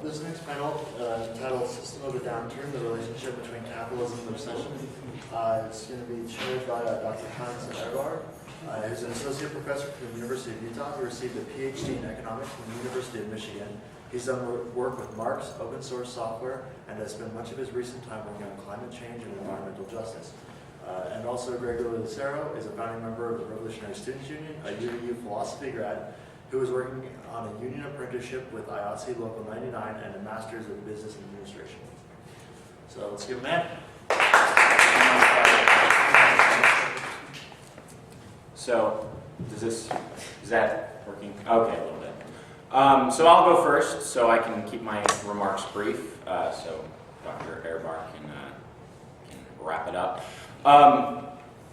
This next panel, entitled System of a Downturn, the Relationship Between Capitalism and Recession, it's going to be chaired by Dr. Hans Erbar, who's an associate professor from the University of Utah. He received a PhD in economics from the University of Michigan. He's done work with Marx, open source software, and has spent much of his recent time working on climate change and environmental justice. And also Gregory Lucero is a founding member of the Revolutionary Students Union, a UU philosophy grad, who is working on a union apprenticeship with IATSE Local 99 and a master's in business administration. So let's give him a hand. So, is that working? Okay, a little bit. So I'll go first, so I can keep my remarks brief, so Dr. Erbar can wrap it up.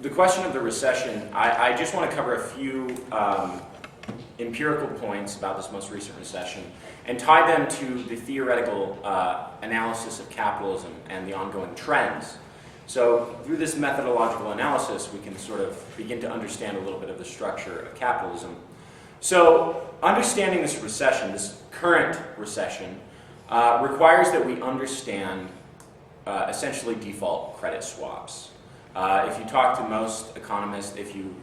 The question of the recession, I just want to cover a few empirical points about this most recent recession and tie them to the theoretical analysis of capitalism and the ongoing trends. So through this methodological analysis, we can sort of begin to understand a little bit of the structure of capitalism. So understanding this recession, this current recession, requires that we understand essentially default credit swaps. If you talk to most economists, if you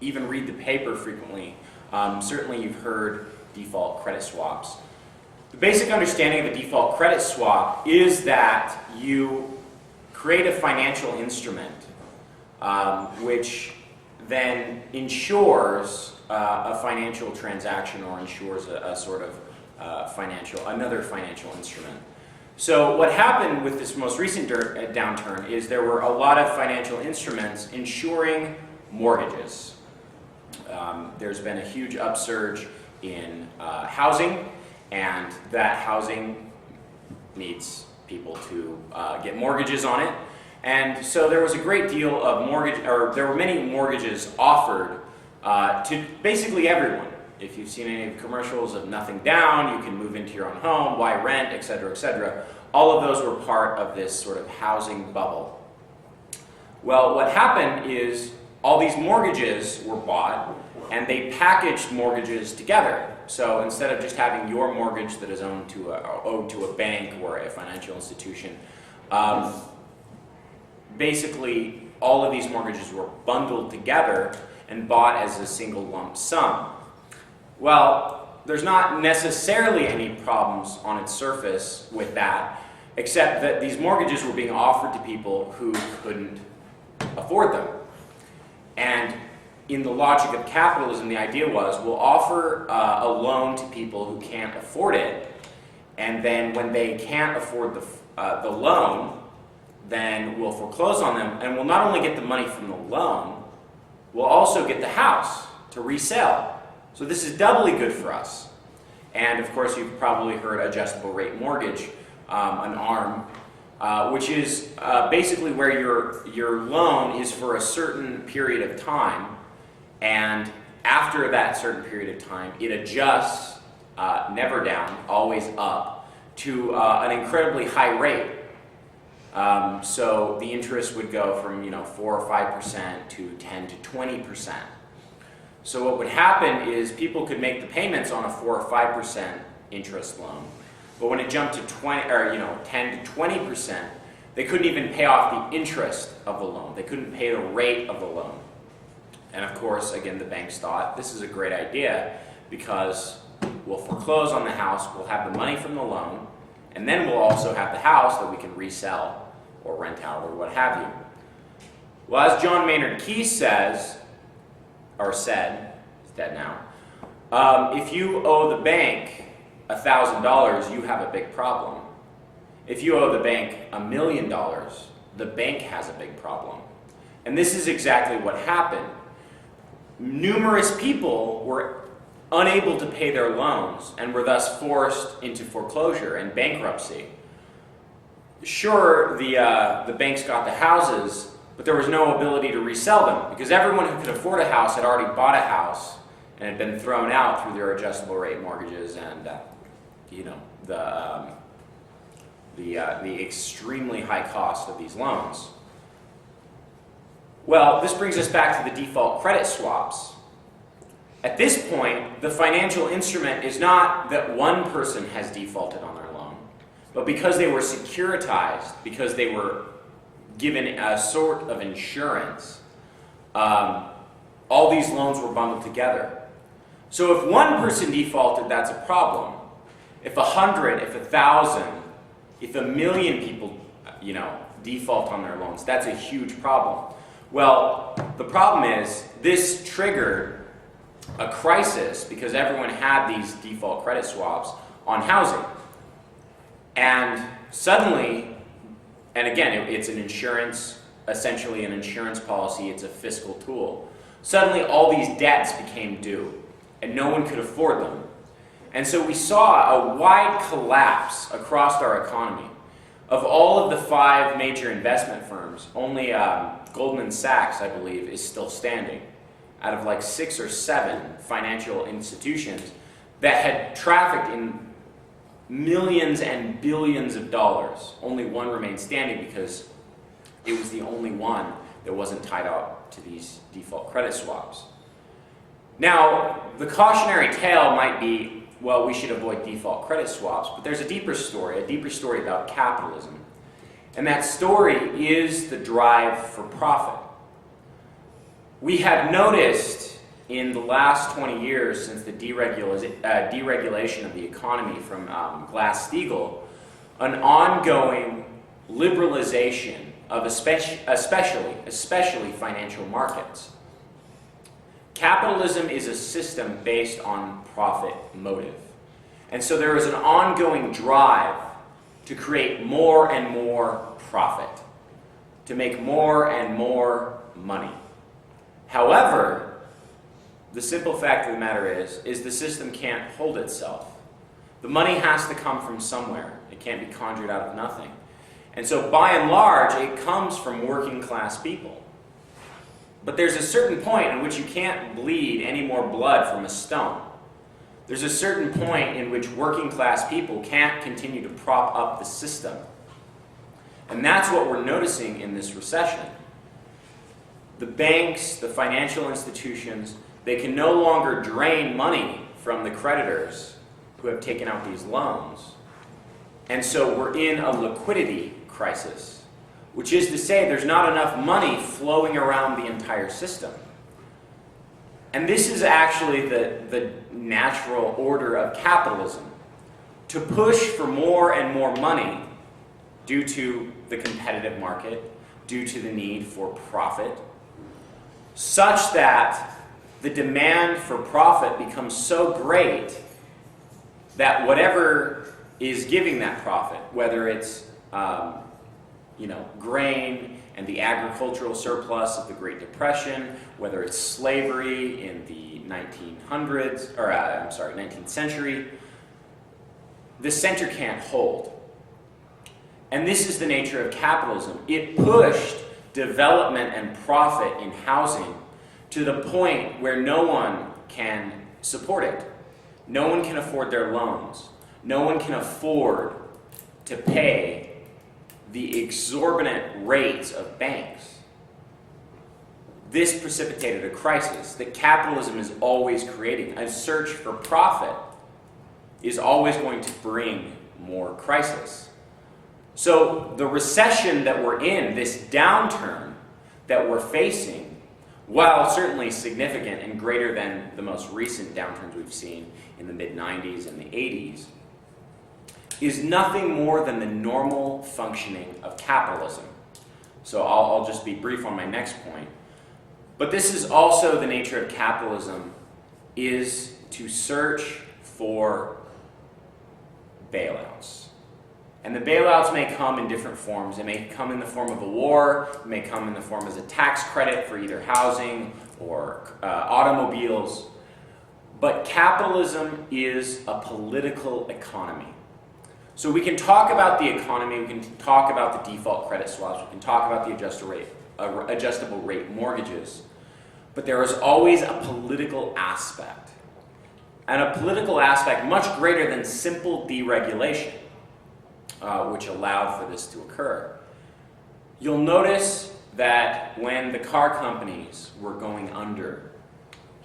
even read the paper frequently, certainly you've heard default credit swaps. The basic understanding of a default credit swap is that you create a financial instrument which then insures a financial transaction or insures a sort of another financial instrument. So what happened with this most recent downturn is there were a lot of financial instruments insuring mortgages. There's been a huge upsurge in housing, and that housing needs people to get mortgages on it. And so there was a great deal of there were many mortgages offered to basically everyone. If you've seen any of the commercials of nothing down, you can move into your own home, why rent, et cetera, et cetera. All of those were part of this sort of housing bubble. Well, what happened is all these mortgages were bought, and they packaged mortgages together. So instead of just having your mortgage that is owed to a bank or a financial institution, basically all of these mortgages were bundled together and bought as a single lump sum. Well, there's not necessarily any problems on its surface with that, except that these mortgages were being offered to people who couldn't afford them. And in the logic of capitalism, the idea was we'll offer a loan to people who can't afford it, and then when they can't afford the loan, then we'll foreclose on them, and we'll not only get the money from the loan, we'll also get the house to resell. So this is doubly good for us. And of course, you've probably heard adjustable rate mortgage, an ARM, which is basically where your loan is for a certain period of time, and after that certain period of time, it adjusts, never down, always up, to an incredibly high rate. So the interest would go from 4 or 5% to 10 to 20%. So what would happen is people could make the payments on a 4 or 5% interest loan, but when it jumped to 10 to 20%, they couldn't even pay off the interest of the loan. They couldn't pay the rate of the loan. And of course, again, the banks thought this is a great idea because we'll foreclose on the house, we'll have the money from the loan, and then we'll also have the house that we can resell or rent out or what have you. Well, as John Maynard Keynes said, he's dead now, if you owe the bank $1,000, you have a big problem. If you owe the bank $1 million, the bank has a big problem. And this is exactly what happened. Numerous people were unable to pay their loans and were thus forced into foreclosure and bankruptcy. Sure, the banks got the houses, but there was no ability to resell them because everyone who could afford a house had already bought a house and had been thrown out through their adjustable rate mortgages and the extremely high cost of these loans. Well, this brings us back to the default credit swaps. At this point, the financial instrument is not that one person has defaulted on their loan, but because they were securitized, because they were given a sort of insurance, all these loans were bundled together. So if one person defaulted, that's a problem. If 100, if 1,000, if 1,000,000 people, default on their loans, that's a huge problem. Well, the problem is this triggered a crisis because everyone had these default credit swaps on housing. And suddenly, and again, it's an insurance, essentially an insurance policy, it's a fiscal tool. Suddenly all these debts became due and no one could afford them. And so we saw a wide collapse across our economy. Of all of the 5 major investment firms, only Goldman Sachs, I believe, is still standing out of like 6 or 7 financial institutions that had trafficked in millions and billions of dollars. Only one remained standing because it was the only one that wasn't tied up to these default credit swaps. Now, the cautionary tale might be, well, we should avoid default credit swaps, but there's a deeper story about capitalism. And that story is the drive for profit. We have noticed in the last 20 years since the deregulation of the economy from Glass-Steagall, an ongoing liberalization of especially financial markets. Capitalism is a system based on profit motive. And so there is an ongoing drive to create more and more profit, to make more and more money. However, the simple fact of the matter is the system can't hold itself. The money has to come from somewhere. It can't be conjured out of nothing. And so by and large, it comes from working class people. But there's a certain point in which you can't bleed any more blood from a stone. There's a certain point in which working class people can't continue to prop up the system. And that's what we're noticing in this recession. The banks, the financial institutions, they can no longer drain money from the creditors who have taken out these loans. And so we're in a liquidity crisis, which is to say there's not enough money flowing around the entire system. And this is actually the natural order of capitalism, to push for more and more money due to the competitive market, due to the need for profit, such that the demand for profit becomes so great that whatever is giving that profit, whether it's grain and the agricultural surplus of the Great Depression, whether it's slavery in the 19th century, the center can't hold. And this is the nature of capitalism. It pushed development and profit in housing to the point where no one can support it. No one can afford their loans. No one can afford to pay the exorbitant rates of banks. This precipitated a crisis that capitalism is always creating. A search for profit is always going to bring more crisis. So the recession that we're in, this downturn that we're facing, while certainly significant and greater than the most recent downturns we've seen in the mid-90s and the 80s, is nothing more than the normal functioning of capitalism. So I'll just be brief on my next point. But this is also the nature of capitalism, is to search for bailouts. And the bailouts may come in different forms. It may come in the form of a war, it may come in the form as a tax credit for either housing or automobiles. But capitalism is a political economy. So we can talk about the economy, we can talk about the default credit swaps, we can talk about the adjustable rate mortgages, but there is always a political aspect. And a political aspect much greater than simple deregulation, which allowed for this to occur. You'll notice that when the car companies were going under,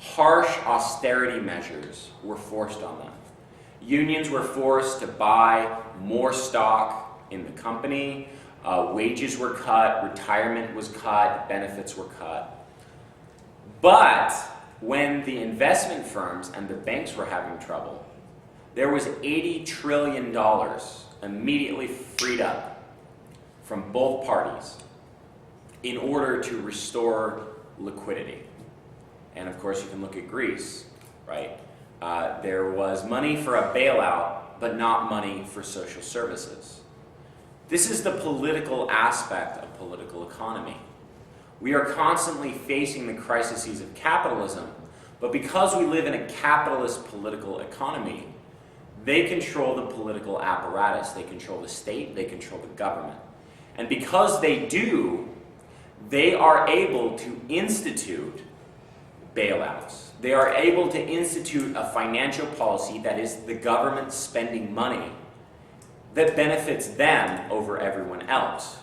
harsh austerity measures were forced on them. Unions were forced to buy more stock in the company, wages were cut, retirement was cut, benefits were cut. But when the investment firms and the banks were having trouble, there was $80 trillion immediately freed up from both parties in order to restore liquidity. And of course, you can look at Greece, right? There was money for a bailout, but not money for social services. This is the political aspect of political economy. We are constantly facing the crises of capitalism, but because we live in a capitalist political economy, they control the political apparatus, they control the state, they control the government. And because they do, they are able to institute bailouts. They are able to institute a financial policy that is the government spending money that benefits them over everyone else.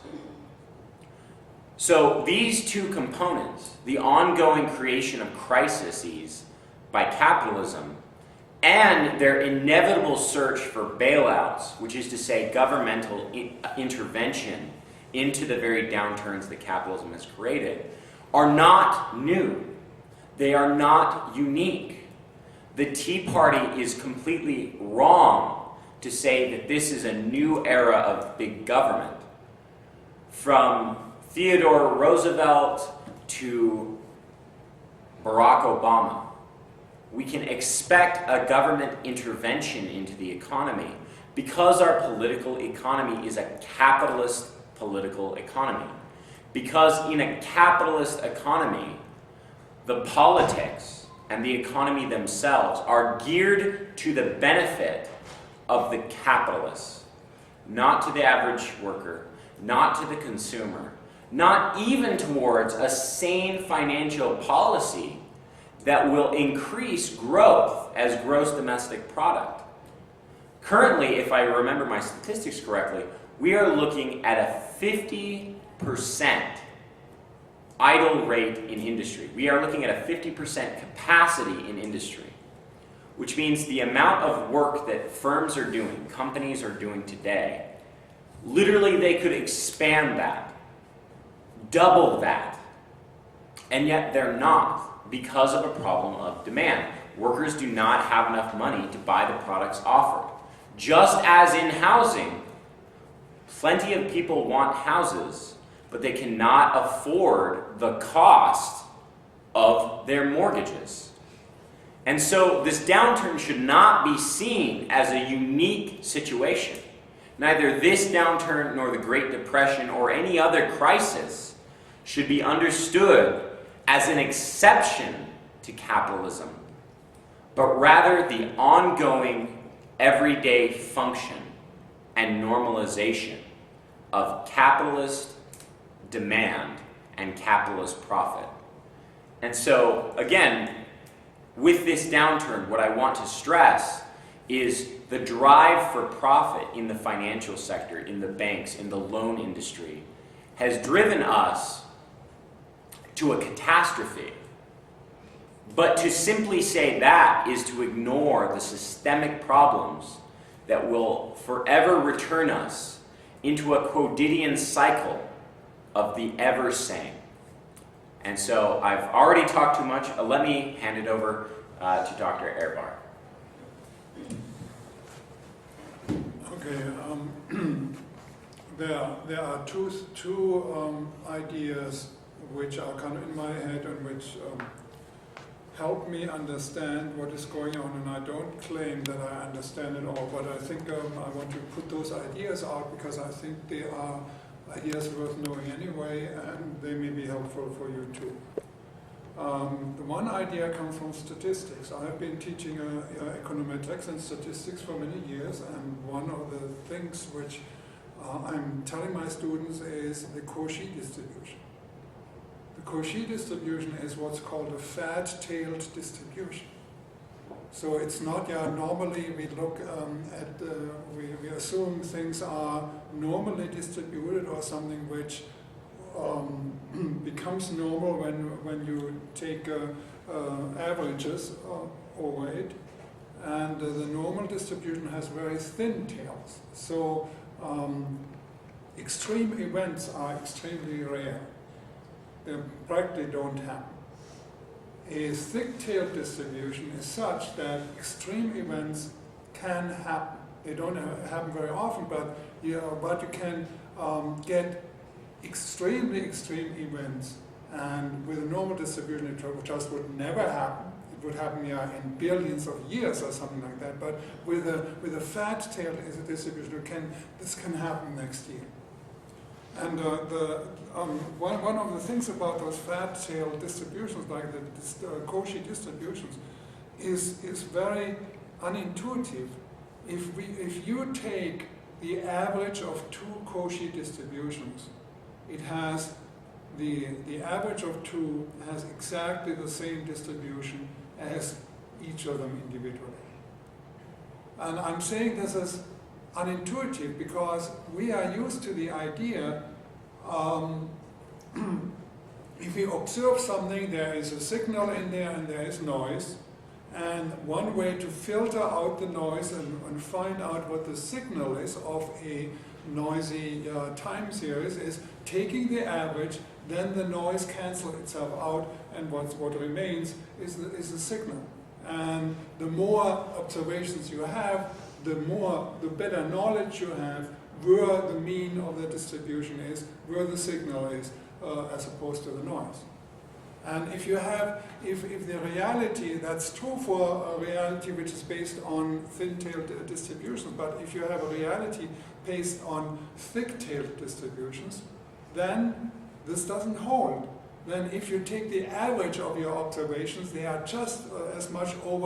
So these two components, the ongoing creation of crises by capitalism and their inevitable search for bailouts, which is to say governmental intervention into the very downturns that capitalism has created, are not new. They are not unique. The Tea Party is completely wrong to say that this is a new era of big government. From Theodore Roosevelt to Barack Obama, we can expect a government intervention into the economy because our political economy is a capitalist political economy. Because in a capitalist economy, the politics and the economy themselves are geared to the benefit of the capitalists, not to the average worker, not to the consumer, not even towards a sane financial policy that will increase growth as gross domestic product. Currently, if I remember my statistics correctly, we are looking at a 50% idle rate in industry. We are looking at a 50% capacity in industry, which means the amount of work that firms are doing, companies are doing today, literally they could expand that, double that, and yet they're not because of a problem of demand. Workers do not have enough money to buy the products offered. Just as in housing, plenty of people want houses, but they cannot afford the cost of their mortgages. And so this downturn should not be seen as a unique situation. Neither this downturn nor the Great Depression or any other crisis should be understood as an exception to capitalism, but rather the ongoing everyday function and normalization of capitalist demand and capitalist profit. And so, again, with this downturn, what I want to stress is the drive for profit in the financial sector, in the banks, in the loan industry, has driven us to a catastrophe. But to simply say that is to ignore the systemic problems that will forever return us into a quotidian cycle of the ever same. And so I've already talked too much. Let me hand it over to Dr. Ehrbar. Okay, there are two ideas which are kind of in my head and which help me understand what is going on, and I don't claim that I understand it all, but I think I want to put those ideas out because I think they are ideas worth knowing anyway, and they may be helpful for you too. The one idea comes from statistics. I have been teaching econometrics and statistics for many years, and one of the things which I'm telling my students is the Cauchy distribution. The Cauchy distribution is what's called a fat-tailed distribution. So it's not, normally we look at, we assume things are normally distributed or something which becomes normal when you take averages over it, and the normal distribution has very thin tails. So extreme events are extremely rare. They practically don't happen. A thick-tailed distribution is such that extreme events can happen. They don't happen very often, but you can get extremely extreme events. And with a normal distribution, it just would never happen. It would happen in billions of years or something like that. But with a fat-tailed distribution, this can happen next year. And one of the things about those fat-tailed distributions, like the Cauchy distributions, is very unintuitive. If you take the average of two Cauchy distributions, it has the average of two has exactly the same distribution as each of them individually. And I'm saying this is unintuitive because we are used to the idea if we observe something, there is a signal in there and there is noise. And one way to filter out the noise and find out what the signal is of a noisy time series is taking the average, then the noise cancels itself out, and what remains is the signal. And the more observations you have, the better knowledge you have where the mean of the distribution is, where the signal is, as opposed to the noise. And if the reality, that's true for a reality which is based on thin-tailed distributions, but if you have a reality based on thick-tailed distributions, then this doesn't hold. Then if you take the average of your observations, they are just as much all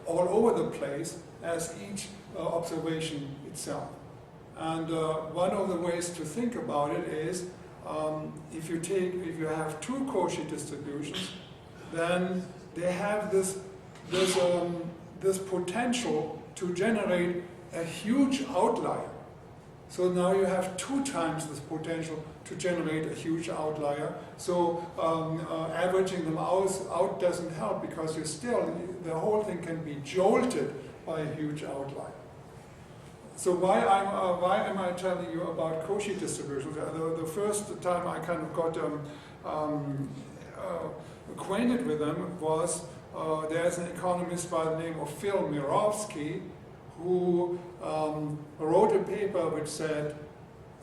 over the place as each observation itself. And one of the ways to think about it is if you have two Cauchy distributions, then they have this potential to generate a huge outlier. So now you have 2 times this potential to generate a huge outlier. So averaging them out doesn't help because the whole thing can be jolted by a huge outlier. So why am I telling you about Cauchy distributions? The first time I kind of got acquainted with them was there's an economist by the name of Phil Mirovsky who wrote a paper which said,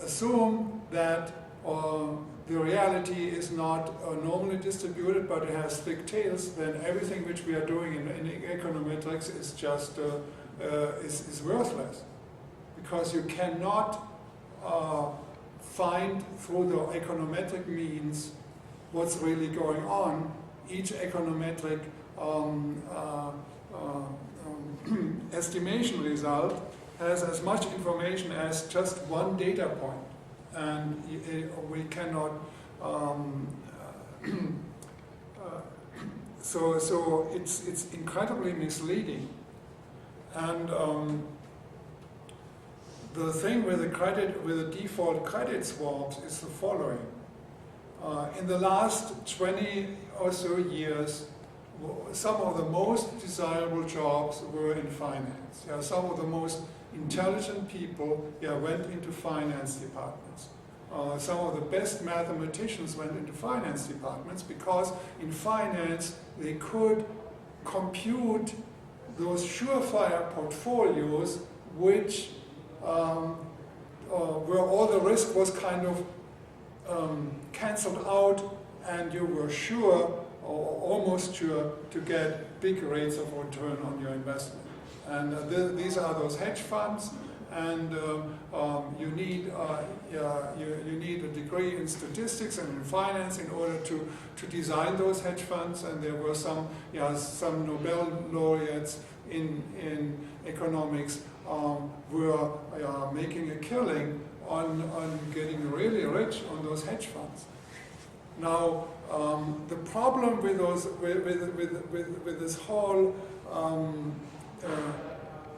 assume that the reality is not normally distributed, but it has thick tails, then everything which we are doing in econometrics is just is worthless. Because you cannot find through the econometric means what's really going on. Each econometric estimation result has as much information as just one data point. And we cannot, so it's incredibly misleading. And the thing with the default credit swaps is the following. In the last 20 or so years, some of the most desirable jobs were in finance. Some of the most intelligent people went into finance departments. Some of the best mathematicians went into finance departments because in finance they could compute those surefire portfolios which where all the risk was kind of cancelled out and you were sure or almost sure to get big rates of return on your investment. And these are those hedge funds, and you need a degree in statistics and in finance in order to design those hedge funds. And there were some Nobel laureates in economics were making a killing on getting really rich on those hedge funds. Now, the problem with those with this whole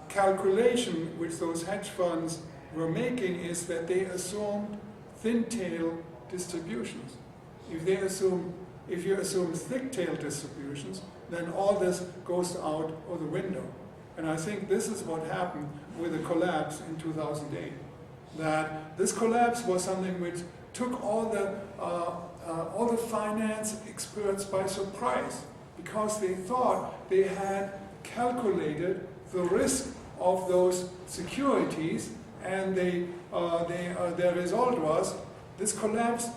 calculation which those hedge funds were making is that they assumed thin tail distributions. If they assume if you assume thick-tailed distributions, then all this goes out of the window. And I think this is what happened with the collapse in 2008. That this collapse was something which took all the finance experts by surprise, because they thought they had calculated the risk of those securities, and their result was this collapse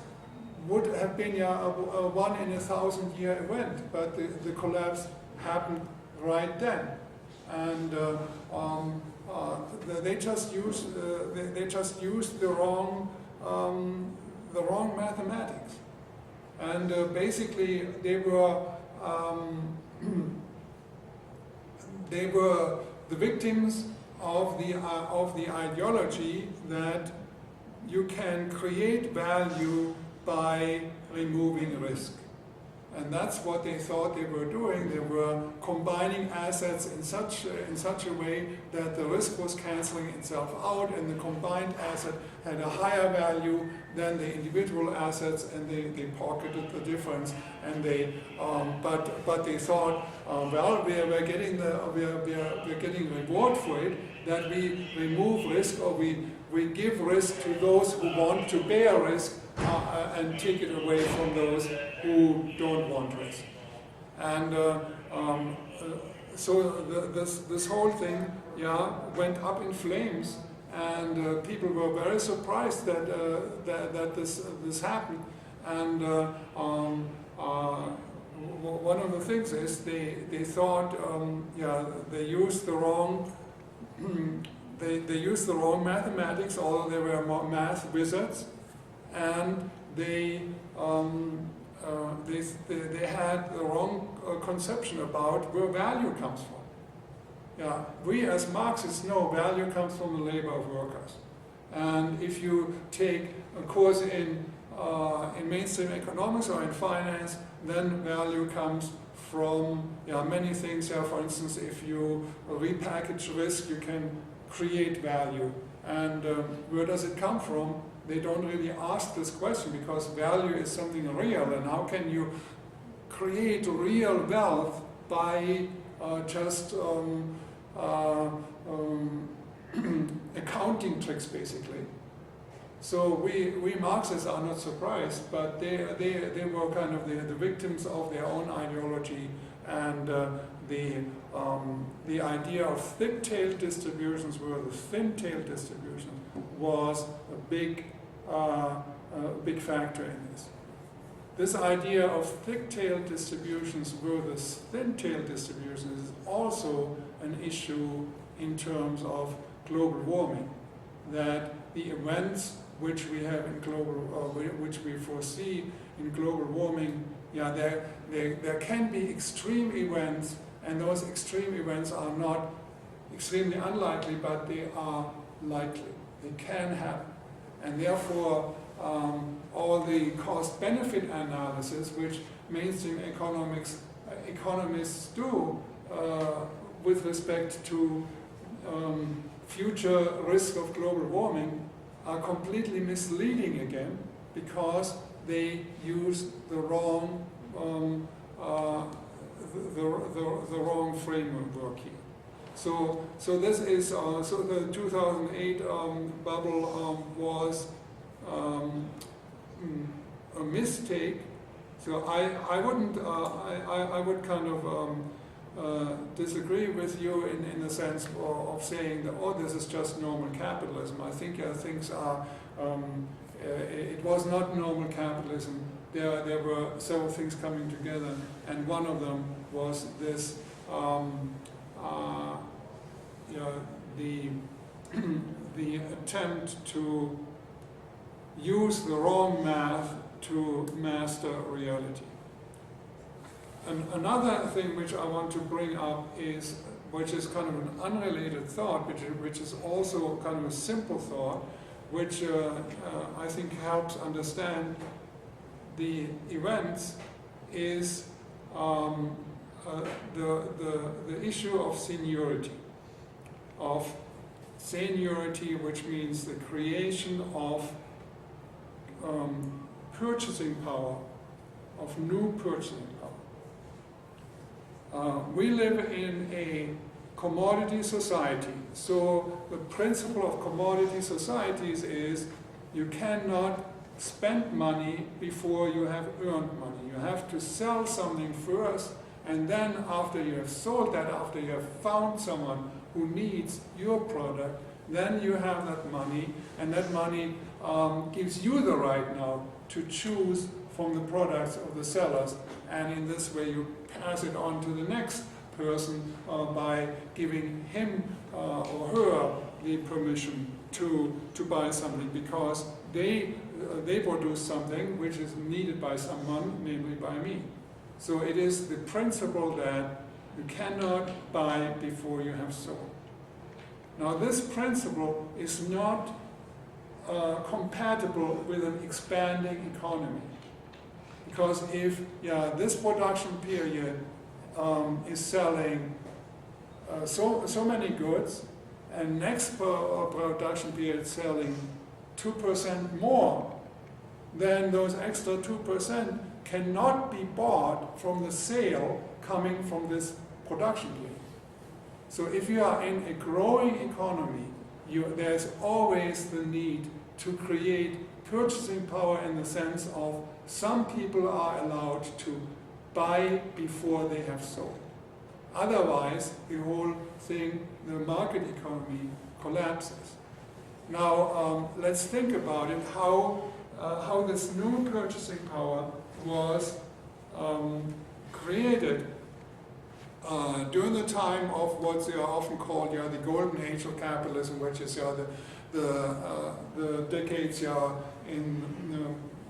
would have been a 1 in 1,000-year event, but the collapse happened right then, and they just used the wrong mathematics, and basically they were the victims of the ideology that you can create value by removing risk. And that's what they thought they were doing. They were combining assets in such a way that the risk was canceling itself out, and the combined asset had a higher value than the individual assets, and they pocketed the difference. And but they thought, well, we're getting reward for it, that we remove risk, or we give risk to those who want to bear risk, and take it away from those who don't want risk. And so this whole thing, went up in flames, and people were very surprised that this happened. And one of the things is they thought, they used the wrong. They used the wrong mathematics, although they were math wizards, and they had the wrong conception about where value comes from. We as Marxists know value comes from the labor of workers, and if you take a course in mainstream economics or in finance, then value comes from many things. For instance, if you repackage risk, you can create value. And where does it come from? They don't really ask this question, because value is something real, and how can you create real wealth by just accounting tricks, basically? So we Marxists are not surprised, but they were kind of the victims of their own ideology, and the idea of thick-tailed distributions versus thin-tailed distributions was a big factor in this. This idea of thick-tailed distributions versus thin-tailed distributions is also an issue in terms of global warming. That the events which we have in which we foresee in global warming, there can be extreme events, and those extreme events are not extremely unlikely, but they are likely. They can happen. And therefore, all the cost-benefit analysis, which mainstream economists do with respect to future risk of global warming, are completely misleading again, because they use the wrong the wrong framework here. So this is so the 2008 bubble was a mistake. So I would kind of disagree with you in the sense of saying that, oh, this is just normal capitalism. I think things are. It was not normal capitalism. There were several things coming together, and one of them was this. The attempt to use the wrong math to master reality. And another thing which I want to bring up is, which is kind of an unrelated thought, which is also kind of a simple thought, which I think helps understand the events, is the issue of seniority. Which means the creation of purchasing power of new purchasing power. We live in a commodity society, so the principle of commodity societies is you cannot spend money before you have earned money. You have to sell something first, and then after you have sold that, after you have found someone who needs your product, then you have that money, and that money gives you the right now to choose from the products of the sellers, and in this way you pass it on to the next person by giving him or her the permission to buy something, because they produce something which is needed by someone, namely by me. So it is the principle that you cannot buy before you have sold. Now this principle is not compatible with an expanding economy. Because if this production period is selling so many goods, and next production period selling 2% more, then those extra 2% cannot be bought from the sale coming from this production period. So if you are in a growing economy, there's always the need to create purchasing power in the sense of some people are allowed to buy before they have sold. Otherwise, the whole thing, the market economy, collapses. Now, let's think about it, how this new purchasing power was created during the time of what they are often called the golden age of capitalism, which is the decades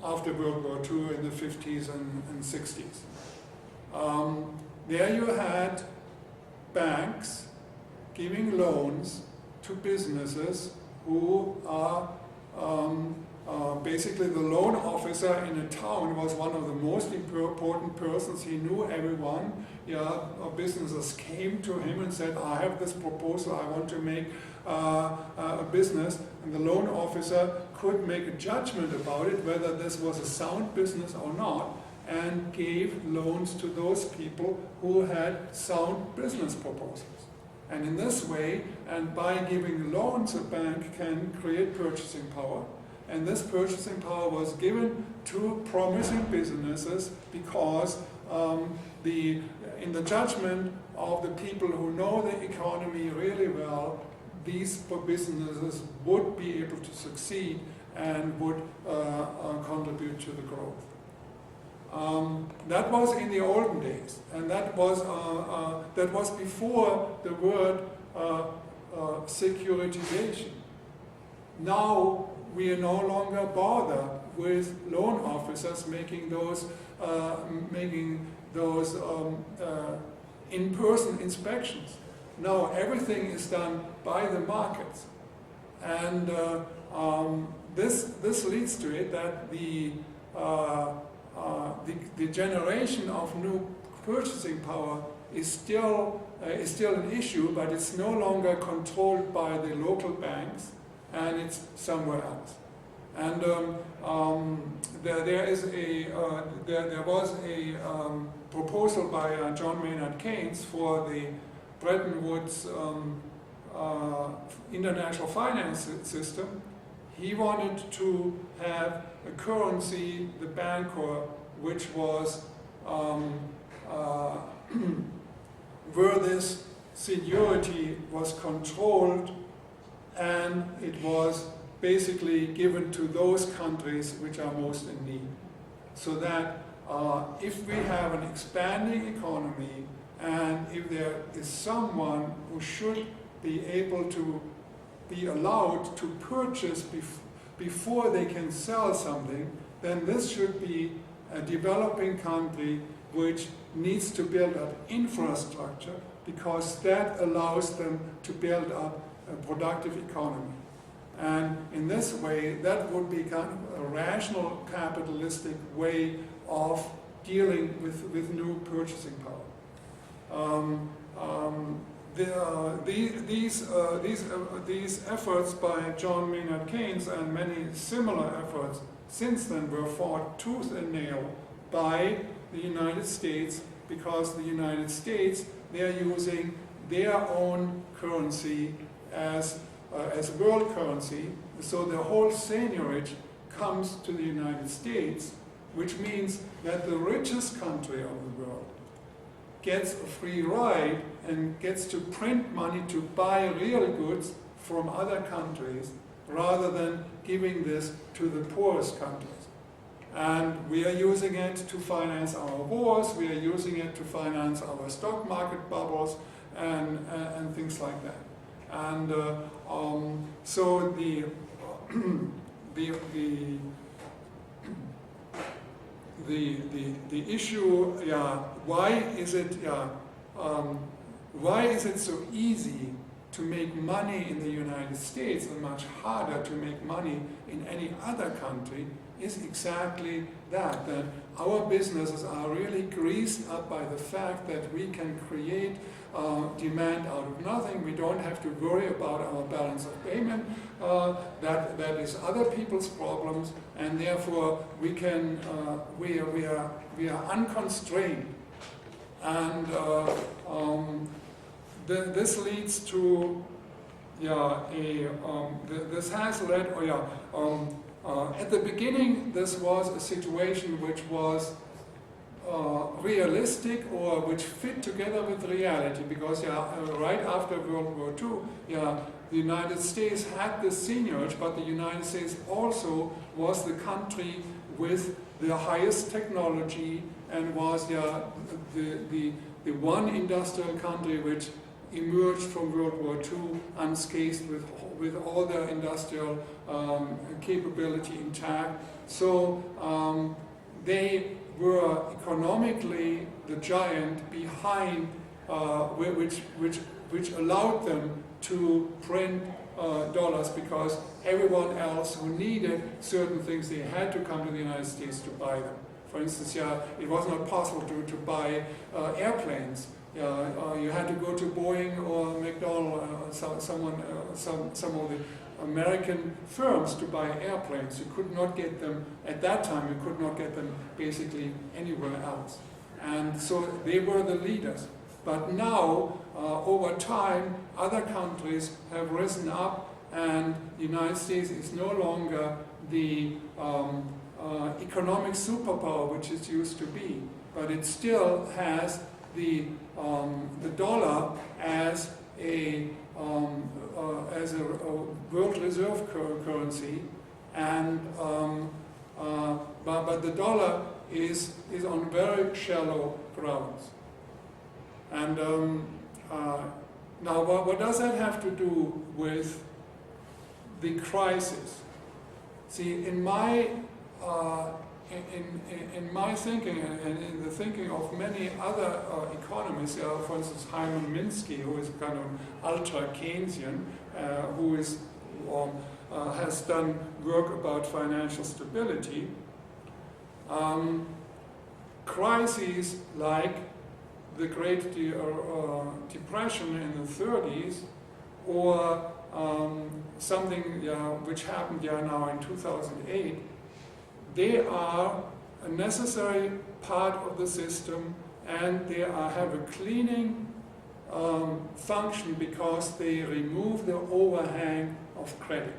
after World War II in the 50s and 60s. There you had banks giving loans to businesses who are basically the loan officer in a town was one of the most important persons. He knew everyone. Businesses came to him and said, I have this proposal, I want to make a business, and the loan officer could make a judgment about it, whether this was a sound business or not, and gave loans to those people who had sound business proposals. And in this way, and by giving loans, a bank can create purchasing power. And this purchasing power was given to promising businesses because in the judgment of the people who know the economy really well, these businesses would be able to succeed and would contribute to the growth. That was in the olden days, and that was before the word securitization. Now we are no longer bothered with loan officers making those in-person inspections. Now everything is done by the markets, and this leads to it that the generation of new purchasing power is still an issue, but it's no longer controlled by the local banks, and it's somewhere else. And there was a proposal by John Maynard Keynes for the Bretton Woods international finance system. He wanted to have a currency, the bancor, which was where this seniority was controlled, and it was basically given to those countries which are most in need. So that if we have an expanding economy, and if there is someone who should be able to be allowed to purchase before they can sell something, then this should be a developing country which needs to build up infrastructure, because that allows them to build up a productive economy. And in this way, that would be kind of a rational capitalistic way of dealing with new purchasing power. These efforts by John Maynard Keynes and many similar efforts since then were fought tooth and nail by the United States, because the United States, they're using their own currency as world currency. So the whole seigniorage comes to the United States, which means that the richest country of the world gets a free ride and gets to print money to buy real goods from other countries, rather than giving this to the poorest countries. And we are using it to finance our wars, we are using it to finance our stock market bubbles, and things like that. And so the issue, why is it so easy to make money in the United States and much harder to make money in any other country, is exactly that our businesses are really greased up by the fact that we can create demand out of nothing. We don't have to worry about our balance of payment. That is other people's problems, and therefore we can we are unconstrained, and this leads to this has led at the beginning, this was a situation which was realistic, or which fit together with reality, because right after World War II, the United States had this seigniorage, but the United States also was the country with the highest technology, and was the one industrial country which emerged from World War II unscathed, with all their industrial capability intact. So they were economically the giant behind, which allowed them to print dollars, because everyone else who needed certain things, they had to come to the United States to buy them. For instance, it was not possible to buy airplanes. You had to go to Boeing or McDonnell, some of the American firms to buy airplanes. You could not get them, at that time, you could not get them basically anywhere else. And so they were the leaders. But now, over time, other countries have risen up, and the United States is no longer the economic superpower which it used to be, but it still has the dollar as a world reserve currency, and but the dollar is on very shallow grounds. And now, what does that have to do with the crisis? See, in my thinking, and in the thinking of many other economists, for instance Hyman Minsky, who is kind of ultra Keynesian, who is has done work about financial stability, crises like the Great Depression in the 30s, or something which happened now in 2008, they are a necessary part of the system, and they have a cleaning function, because they remove the overhang of credit.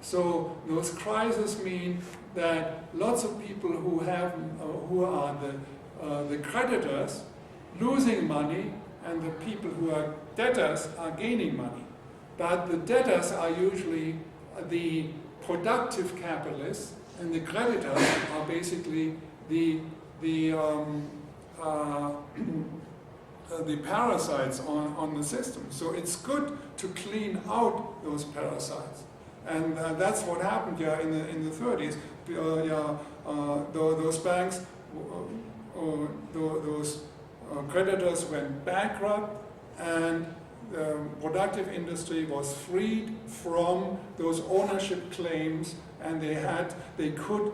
So those crises mean that lots of people who are the creditors losing money, and the people who are debtors are gaining money. But the debtors are usually the productive capitalists, and the creditors are basically the parasites on the system. So it's good to clean out those parasites, and that's what happened in the 30s. Those banks, those creditors went bankrupt, and the productive industry was freed from those ownership claims, and they could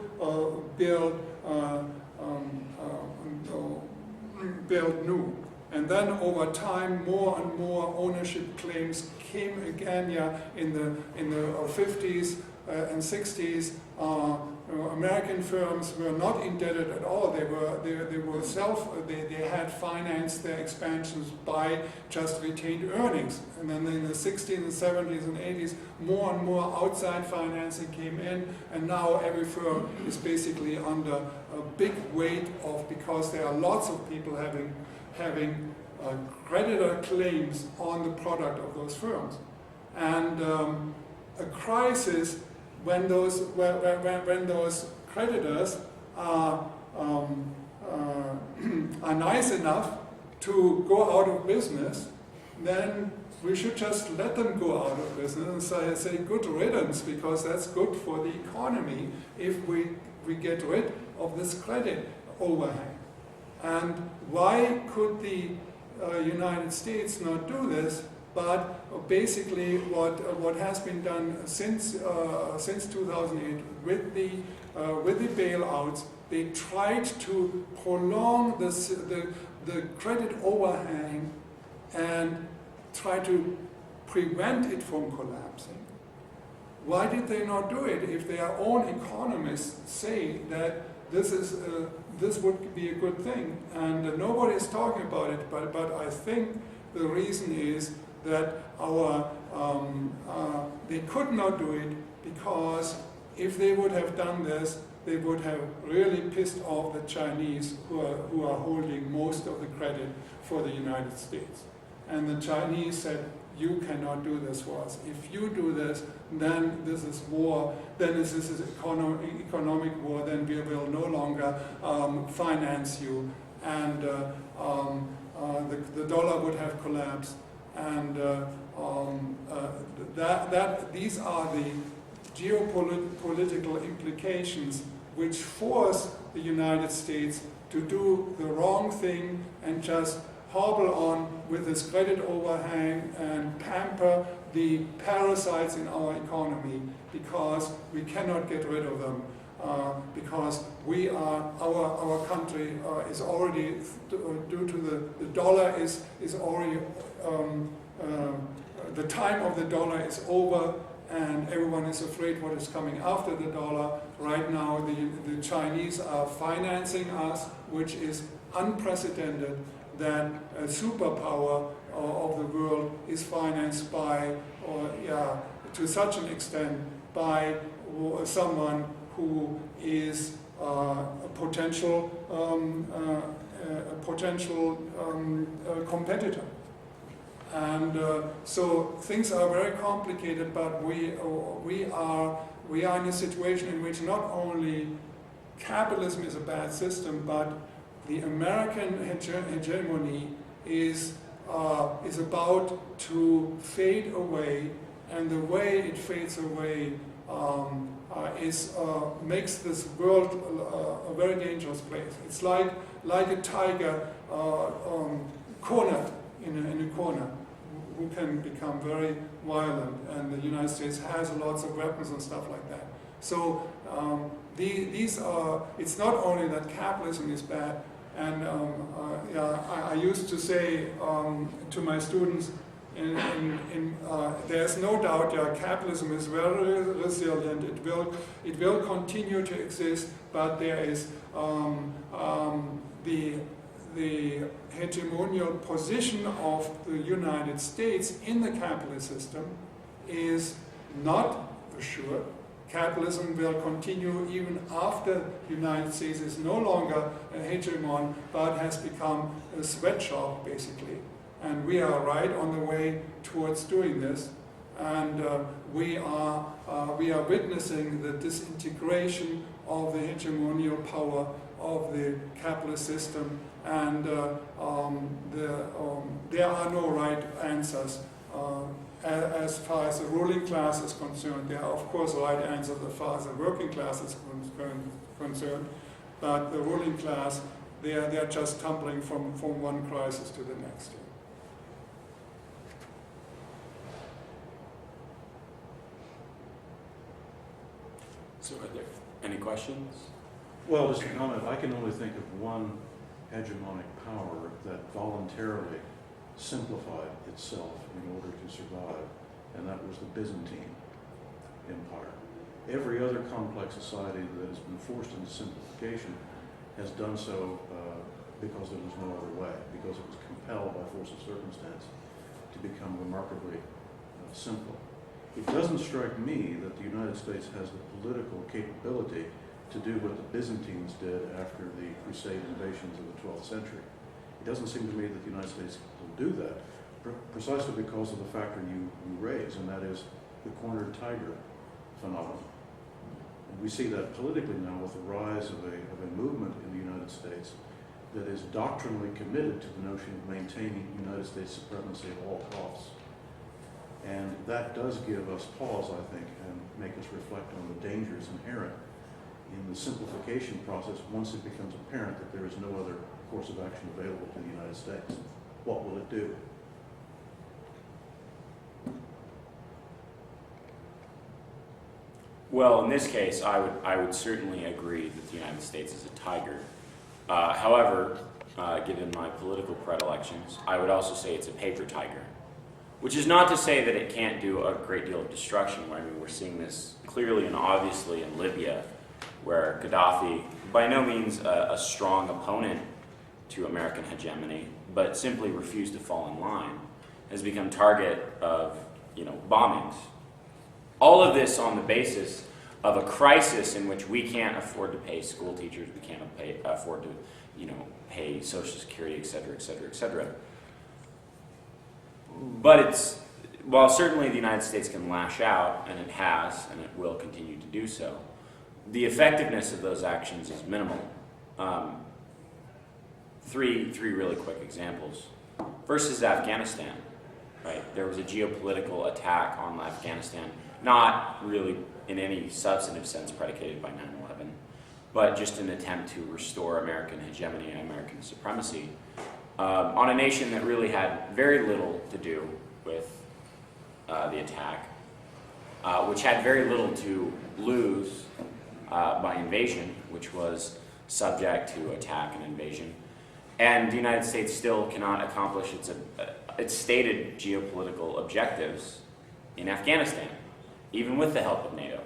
build new. And then over time, more and more ownership claims came again. In the 50s, and 60s, American firms were not indebted at all. They had financed their expansions by just retained earnings. And then in the 60s and 70s and 80s, more and more outside financing came in, and now every firm is basically under a big weight because there are lots of people having creditor claims on the product of those firms. And a crisis, when those creditors are nice enough to go out of business, then we should just let them go out of business and say good riddance, because that's good for the economy if we get rid of this credit overhang. And why could the United States not do this? But basically, what has been done since 2008 with the bailouts, they tried to prolong the credit overhang and try to prevent it from collapsing. Why did they not do it if their own economists say that this would be a good thing? And nobody is talking about it. But I think the reason is that they could not do it because if they would have done this, they would have really pissed off the Chinese who are holding most of the credit for the United States. And the Chinese said, you cannot do this for us. If you do this, then this is war, then this is economic war, then we will no longer finance you. And the dollar would have collapsed. And these are the geopolitical implications which force the United States to do the wrong thing and just hobble on with this credit overhang and pamper the parasites in our economy, because we cannot get rid of them, because our country is already, due to the dollar is already, the time of the dollar is over, and everyone is afraid what is coming after the dollar. Right now the Chinese are financing us, which is unprecedented, that a superpower of the world is financed by, to such an extent, by someone who is a potential competitor. And so things are very complicated, but we are in a situation in which not only capitalism is a bad system, but the American hegemony is about to fade away, and the way it fades away makes this world a very dangerous place. It's like a tiger cornered in a corner, who can become very violent, and the United States has lots of weapons and stuff like that. So these are, it's not only that capitalism is bad, and I used to say to my students, there's no doubt capitalism is very resilient, it will continue to exist, but there is the hegemonial position of the United States in the capitalist system is not assured. Capitalism will continue even after the United States is no longer a hegemon, but has become a sweatshop, basically. And we are right on the way towards doing this. And we are witnessing the disintegration of the hegemonial power of the capitalist system, and there are no right answers. As far as the ruling class is concerned, there are of course right answers as far as the working class is concerned, but the ruling class, they're just tumbling from one crisis to the next. So are there any questions? Well, just a comment. I can only think of one hegemonic power that voluntarily simplified itself in order to survive, and that was the Byzantine Empire. Every other complex society that has been forced into simplification has done so because there was no other way, because it was compelled by force of circumstance to become remarkably simple. It doesn't strike me that the United States has the political capability to do what the Byzantines did after the Crusade invasions of the 12th century. It doesn't seem to me that the United States will do that, precisely because of the factor you raise, and that is the cornered tiger phenomenon. And we see that politically now with the rise of a movement in the United States that is doctrinally committed to the notion of maintaining United States supremacy at all costs. And that does give us pause, I think, and make us reflect on the dangers inherent in the simplification process once it becomes apparent that there is no other course of action available to the United States. What will it do? Well, in this case, I would certainly agree that the United States is a tiger. However, given my political predilections, I would also say it's a paper tiger, which is not to say that it can't do a great deal of destruction. I mean, we're seeing this clearly and obviously in Libya, where Gaddafi, by no means a strong opponent to American hegemony, but simply refused to fall in line, has become target of, bombings. All of this on the basis of a crisis in which we can't afford to pay school teachers, we can't afford to, pay Social Security, et cetera, et cetera, et cetera. But while certainly the United States can lash out, and it has, and it will continue to do so, the effectiveness of those actions is minimal. Three really quick examples. First is Afghanistan, right? There was a geopolitical attack on Afghanistan, not really in any substantive sense predicated by 9/11, but just an attempt to restore American hegemony and American supremacy on a nation that really had very little to do with the attack, which had very little to lose by invasion, which was subject to attack and invasion. And the United States still cannot accomplish its stated geopolitical objectives in Afghanistan, even with the help of NATO.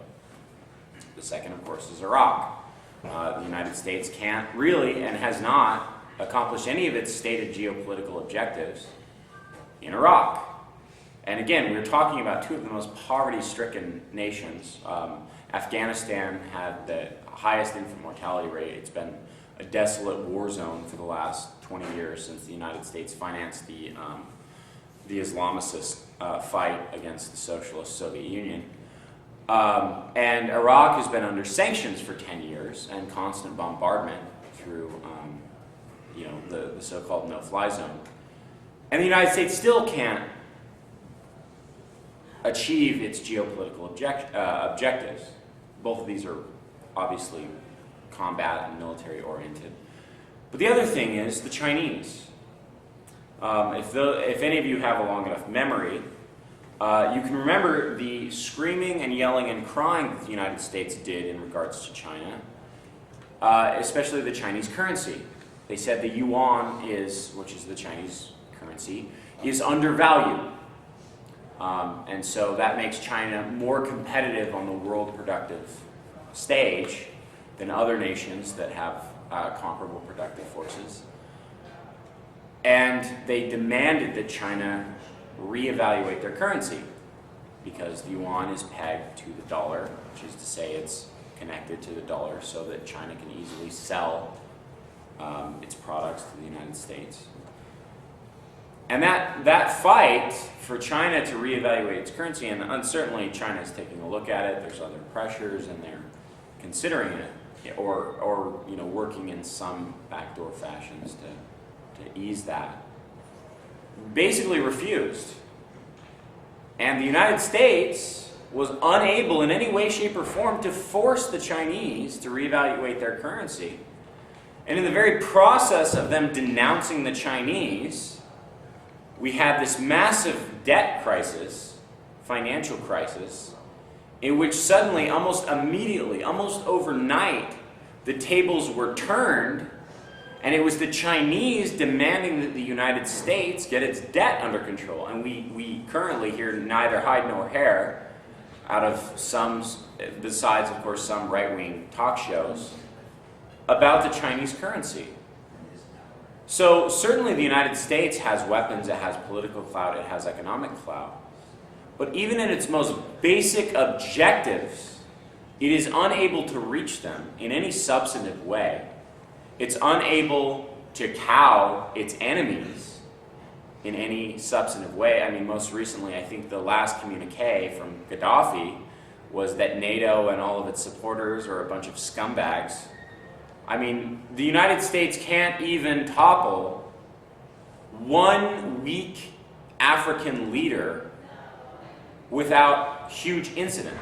The second, of course, is Iraq. The United States can't really and has not accomplished any of its stated geopolitical objectives in Iraq. And again, we're talking about two of the most poverty-stricken nations. Afghanistan had the highest infant mortality rate. It's been a desolate war zone for the last 20 years since the United States financed the Islamicist fight against the socialist Soviet Union. And Iraq has been under sanctions for 10 years and constant bombardment through the so-called no-fly zone. And the United States still can't achieve its geopolitical objectives. Both of these are obviously combat and military oriented. But the other thing is the Chinese. If any of you have a long enough memory, you can remember the screaming and yelling and crying that the United States did in regards to China, especially the Chinese currency. They said the yuan which is the Chinese currency, is undervalued. And so that makes China more competitive on the world productive stage than other nations that have comparable productive forces. And they demanded that China reevaluate their currency because the yuan is pegged to the dollar, which is to say it's connected to the dollar so that China can easily sell its products to the United States. And that fight for China to reevaluate its currency, and certainly China is taking a look at it, there's other pressures and they're considering it, or working in some backdoor fashions to ease that, basically refused. And the United States was unable in any way, shape, or form to force the Chinese to reevaluate their currency. And in the very process of them denouncing the Chinese, we had this massive debt crisis, financial crisis, in which suddenly, almost immediately, almost overnight, the tables were turned, and it was the Chinese demanding that the United States get its debt under control. And we currently hear neither hide nor hair out of some, besides of course some right-wing talk shows, about the Chinese currency. So certainly the United States has weapons, it has political clout, it has economic clout. But even in its most basic objectives, it is unable to reach them in any substantive way. It's unable to cow its enemies in any substantive way. I mean, most recently, I think the last communique from Gaddafi was that NATO and all of its supporters are a bunch of scumbags. I mean, the United States can't even topple one weak African leader without huge incident.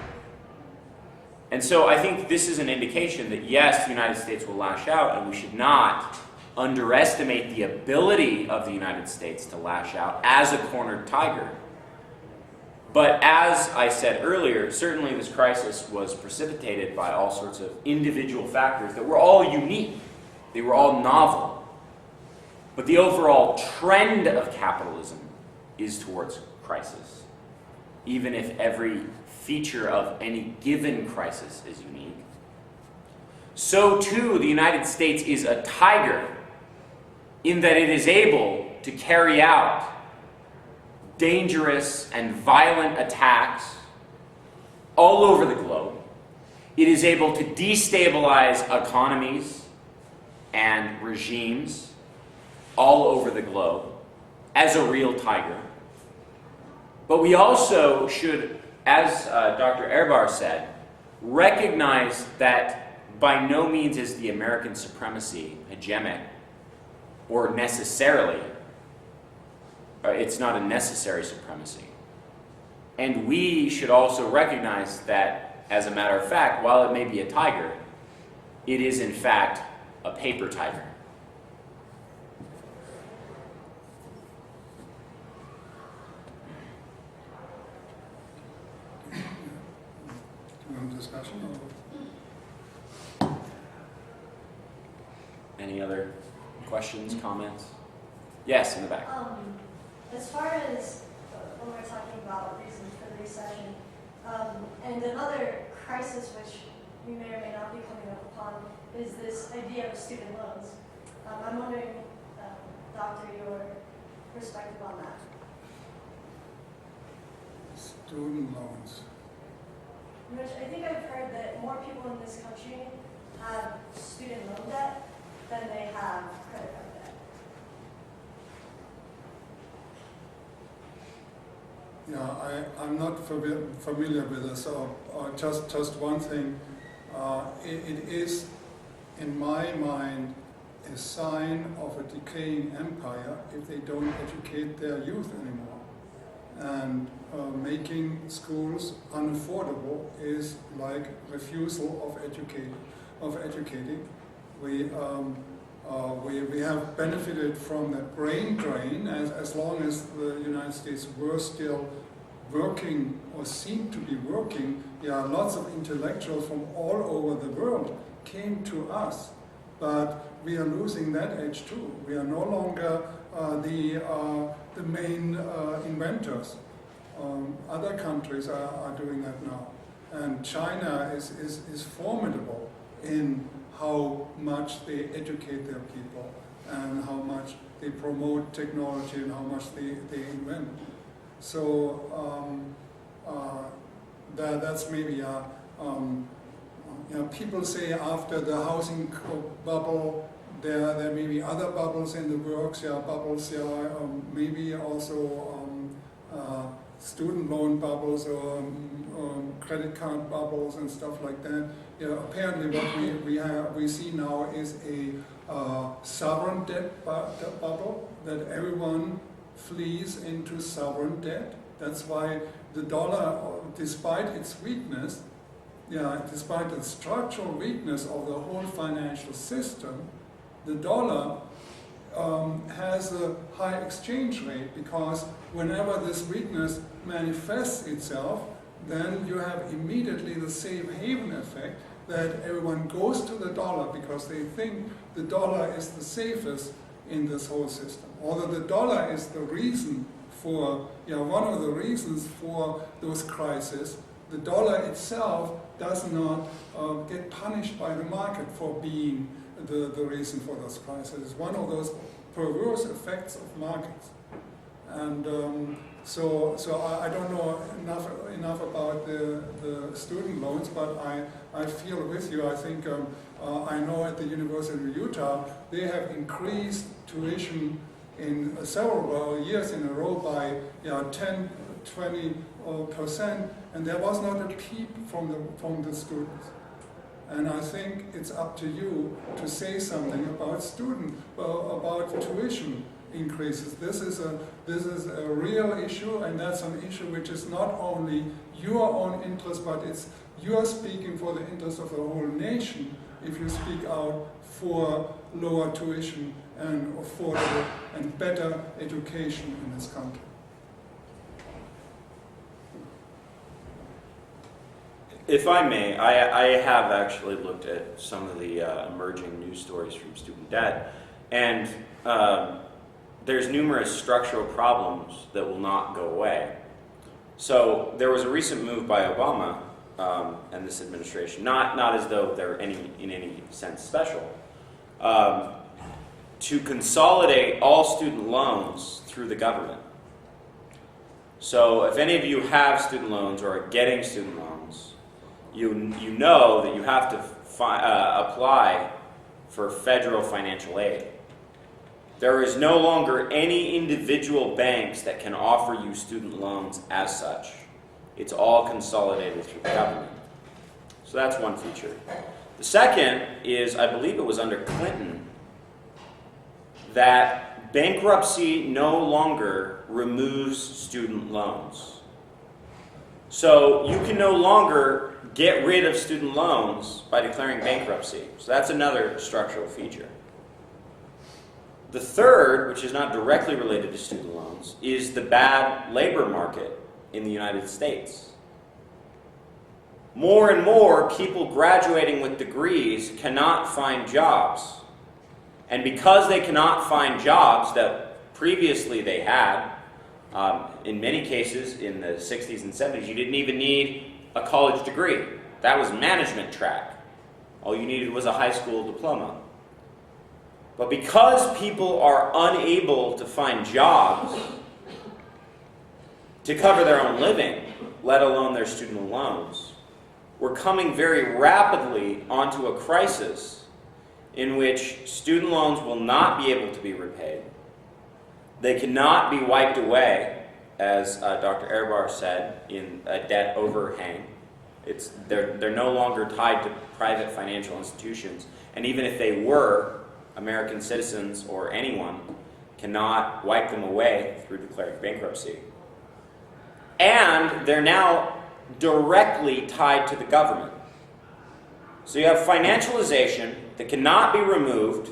And so I think this is an indication that yes, the United States will lash out, and we should not underestimate the ability of the United States to lash out as a cornered tiger. But as I said earlier, certainly this crisis was precipitated by all sorts of individual factors that were all unique. They were all novel. But the overall trend of capitalism is towards crisis, even if every feature of any given crisis is unique. So too, the United States is a tiger in that it is able to carry out dangerous and violent attacks all over the globe. It is able to destabilize economies and regimes all over the globe as a real tiger. But we also should, as Dr. Ehrbar said, recognize that by no means is the American supremacy hegemonic, or necessarily, it's not a necessary supremacy. And we should also recognize that, as a matter of fact, while it may be a tiger, it is in fact a paper tiger. Discussion? Any other questions, comments? Yes, in the back. As far as when we're talking about reasons for the recession, and another crisis which we may or may not be coming up upon is this idea of student loans. I'm wondering, Doctor, your perspective on that. Student loans. Which I think I've heard that more people in this country have student loan debt than they have credit card debt. Yeah, I'm not familiar with this. So just one thing, it is, in my mind, a sign of a decaying empire if they don't educate their youth anymore. And making schools unaffordable is like refusal of educating. We have benefited from that brain drain as long as the United States were still working or seemed to be working. Yeah, lots of intellectuals from all over the world came to us, but we are losing that edge too. We are no longer the main inventors. Other countries are doing that now, and China is formidable in how much they educate their people and how much they promote technology and how much they invent. So that's maybe people say after the housing bubble there may be other bubbles in the works. Bubbles. Maybe also student loan bubbles or credit card bubbles and stuff like that. Apparently what we see now is a sovereign debt bubble, that everyone flees into sovereign debt. That's why the dollar, despite its weakness, despite the structural weakness of the whole financial system, the dollar has a high exchange rate, because whenever this weakness manifests itself, then you have immediately the safe haven effect that everyone goes to the dollar because they think the dollar is the safest in this whole system. Although the dollar is the reason for, one of the reasons for those crises, the dollar itself does not get punished by the market for being the reason for those crises. It's one of those perverse effects of markets. And so I don't know enough about the student loans, but I feel with you. I think I know at the University of Utah they have increased tuition in several years in a row by 10, 20%, and there was not a peep from the students. And I think it's up to you to say something about about tuition increases. This is a real issue, and that's an issue which is not only your own interest, but you're speaking for the interest of the whole nation if you speak out for lower tuition and affordable and better education in this country. If I may, I have actually looked at some of the emerging news stories from student debt, and there's numerous structural problems that will not go away. So there was a recent move by Obama and this administration, not as though they're in any sense special, to consolidate all student loans through the government. So if any of you have student loans or are getting student loans, you know that you have to apply for federal financial aid. There is no longer any individual banks that can offer you student loans as such. It's all consolidated through the government. So that's one feature. The second is, I believe it was under Clinton, that bankruptcy no longer removes student loans. So you can no longer get rid of student loans by declaring bankruptcy. So that's another structural feature. The third, which is not directly related to student loans, is the bad labor market in the United States. More and more people graduating with degrees cannot find jobs. And because they cannot find jobs that previously they had, in many cases in the 60s and 70s, you didn't even need a college degree. That was management track. All you needed was a high school diploma. But because people are unable to find jobs to cover their own living, let alone their student loans, we're coming very rapidly onto a crisis in which student loans will not be able to be repaid. They cannot be wiped away, as Dr. Ehrbar said, in a debt overhang. They're no longer tied to private financial institutions. And even if they were, American citizens or anyone cannot wipe them away through declaring bankruptcy. And they're now directly tied to the government. So you have financialization that cannot be removed,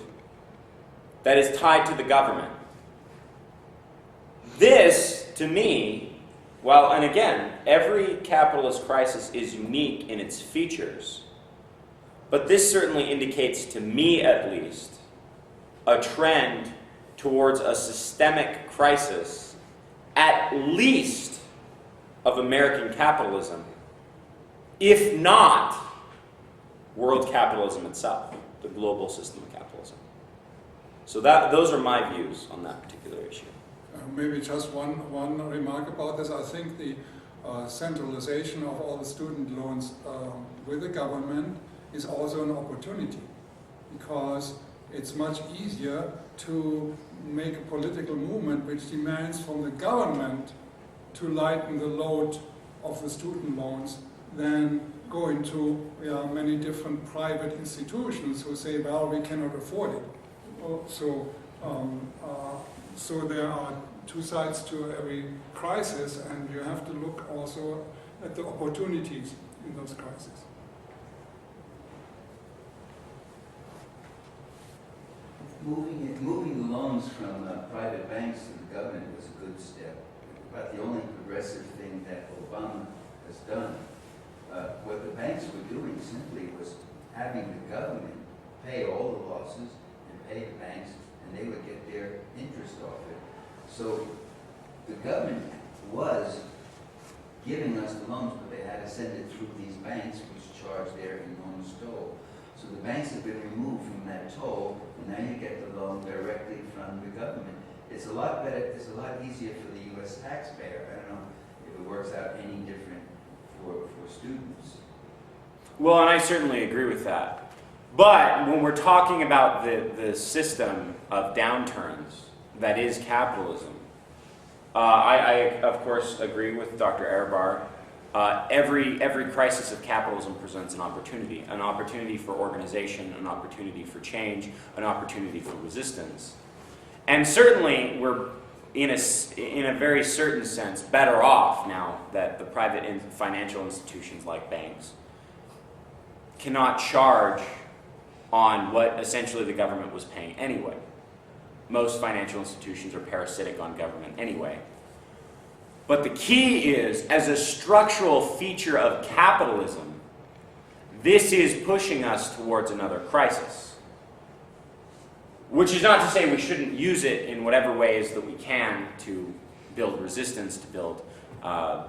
that is tied to the government. This, to me, and again, every capitalist crisis is unique in its features, but this certainly indicates, to me at least, a trend towards a systemic crisis, at least of American capitalism, if not world capitalism itself, the global system of capitalism. So those are my views on that particular issue. Maybe just one remark about this. I think the centralization of all the student loans with the government is also an opportunity, because it's much easier to make a political movement which demands from the government to lighten the load of the student loans than go into many different private institutions who say, well, we cannot afford it. So there are two sides to every crisis, and you have to look also at the opportunities in those crises. Moving loans from private banks to the government was a good step, but the only progressive thing that Obama has done. What the banks were doing simply was having the government pay all the losses and pay the banks, and they would get their interest off it. So the government was giving us the loans, but they had to send it through these banks, which charge their enormous toll. So the banks have been removed from that toll, and now you get the loan directly from the government. It's a lot better, it's a lot easier for the U.S. taxpayer. I don't know if it works out any different for students. Well, and I certainly agree with that. But when we're talking about the system of downturns that is capitalism, I of course agree with Dr. Ehrbar. Every crisis of capitalism presents an opportunity for organization, an opportunity for change, an opportunity for resistance. And certainly we're, in a very certain sense, better off now that the private financial institutions like banks cannot charge on what essentially the government was paying anyway. Most financial institutions are parasitic on government anyway. But the key is, as a structural feature of capitalism, this is pushing us towards another crisis. Which is not to say we shouldn't use it in whatever ways that we can to build resistance, to build, I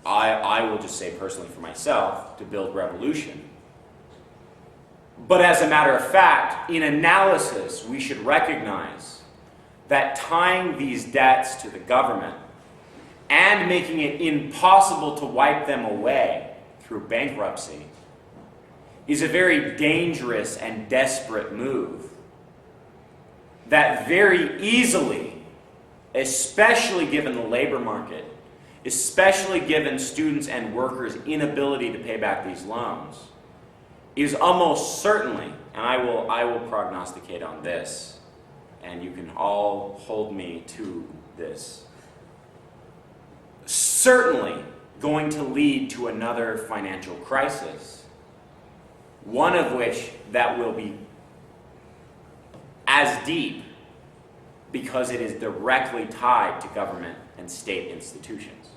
will just say personally for myself, to build revolution. But as a matter of fact, in analysis, we should recognize that tying these debts to the government and making it impossible to wipe them away through bankruptcy is a very dangerous and desperate move that very easily, especially given the labor market, especially given students' and workers' inability to pay back these loans, is almost certainly, and I will prognosticate on this, and you can all hold me to this, certainly going to lead to another financial crisis, one of which that will be as deep because it is directly tied to government and state institutions.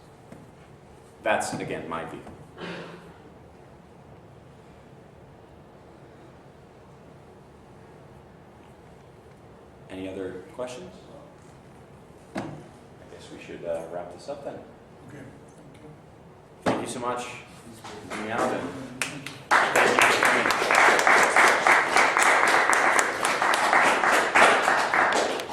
That's, again, my view. Any other questions? I guess we should wrap this up then. Okay. Thank you so much for coming out.